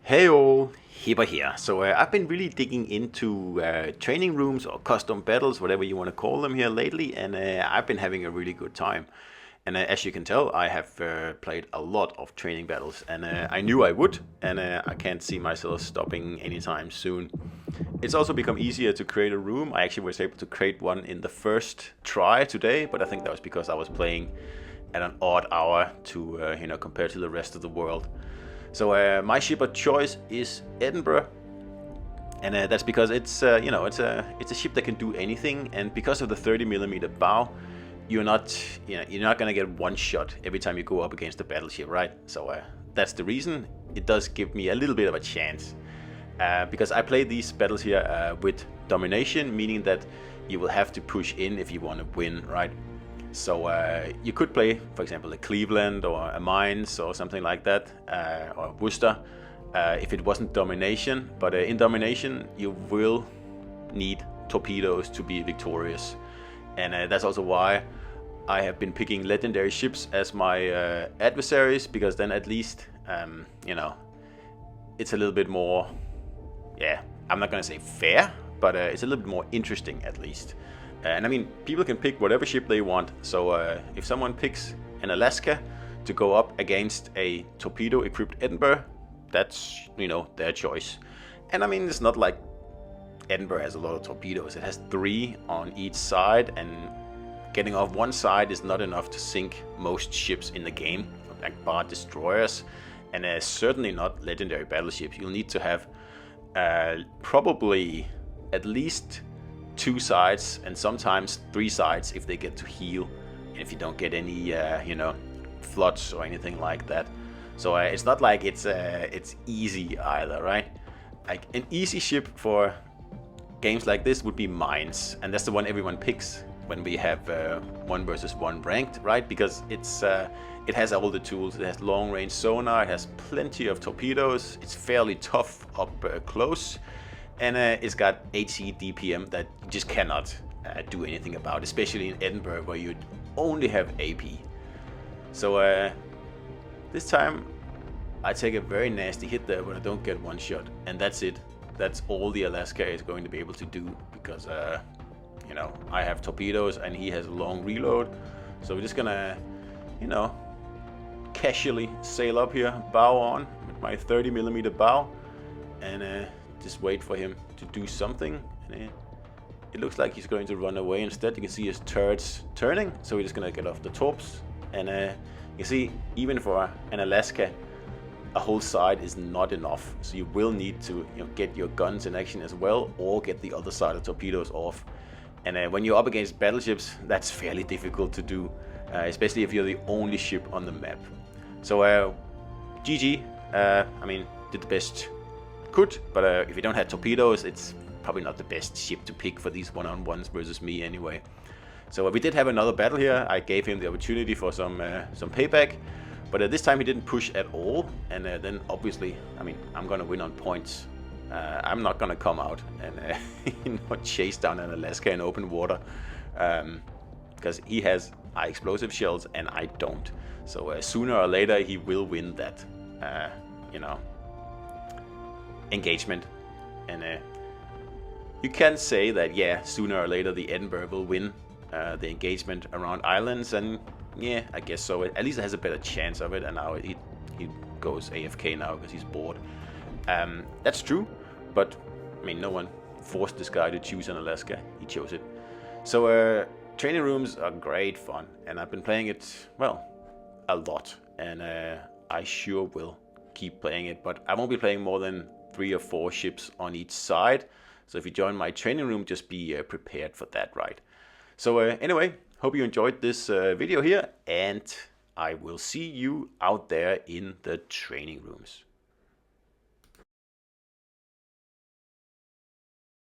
Hey all, Hipper here. So I've been really digging into training rooms or custom battles, whatever you want to call them here lately, and I've been having a really good time. And as you can tell, I have played a lot of training battles, and I knew I would, and I can't see myself stopping anytime soon. It's also become easier to create a room. I actually was able to create one in the first try today, but I think that was because I was playing at an odd hour to, compared to the rest of the world. So my ship of choice is Edinburgh, and that's because it's a ship that can do anything, and because of the 30 millimeter bow, you're not gonna get one shot every time you go up against a battleship, right? So that's the reason. It does give me a little bit of a chance, because I play these battles here with domination, meaning that you will have to push in if you want to win, right? So you could play, for example, a Cleveland or a Mainz or something like that, or Worcester, if it wasn't domination. But in domination, you will need torpedoes to be victorious. And that's also why I have been picking legendary ships as my adversaries, because then at least, it's a little bit more, yeah, I'm not going to say fair, but it's a little bit more interesting at least. And I mean, people can pick whatever ship they want. So if someone picks an Alaska to go up against a torpedo-equipped Edinburgh, that's, their choice. And I mean, it's not like Edinburgh has a lot of torpedoes. It has 3 on each side, and getting off one side is not enough to sink most ships in the game, like bar destroyers, and certainly not legendary battleships. You'll need to have probably at least 2 sides, and sometimes 3 sides if they get to heal, and if you don't get any floods or anything like that. So it's not like it's easy either, right? Like an easy ship for games like this would be Mainz, and that's the one everyone picks when we have 1 versus 1 ranked, right? Because it has all the tools. It has long range sonar, it has plenty of torpedoes, it's fairly tough up close, and it's got HE DPM that you just cannot do anything about, especially in Edinburgh where you only have AP. So this time I take a very nasty hit there, but I don't get one shot, and that's it. That's all the Alaska is going to be able to do, because I have torpedoes and he has a long reload. So we're just gonna casually sail up here, bow on with my 30 millimeter bow, and just wait for him to do something. And it looks like he's going to run away instead. You can see his turrets turning, so we're just gonna get off the torps. And you see, even for an Alaska, a whole side is not enough, so you will need to get your guns in action as well, or get the other side of torpedoes off. And when you're up against battleships, that's fairly difficult to do, especially if you're the only ship on the map. So GG, I mean, did the best could, but if you don't have torpedoes, it's probably not the best ship to pick for these one-on-ones versus me anyway. So we did have another battle here. I gave him the opportunity for some payback, but this time he didn't push at all, and then obviously, I mean, I'm gonna win on points. I'm not gonna come out and chase down an Alaska in open water, because he has high explosive shells and I don't. So sooner or later he will win that, engagement. And you can say that, yeah, sooner or later the Edinburgh will win the engagement around islands, and yeah, I guess so. At least it has a better chance of it, and now he goes AFK now because he's bored. That's true, but I mean, no one forced this guy to choose an Alaska. He chose it. So training rooms are great fun, and I've been playing it, well, a lot, and I sure will keep playing it, but I won't be playing more than 3 or 4 ships on each side. So if you join my training room, just be prepared for that, right? So anyway, hope you enjoyed this video here, and I will see you out there in the training rooms.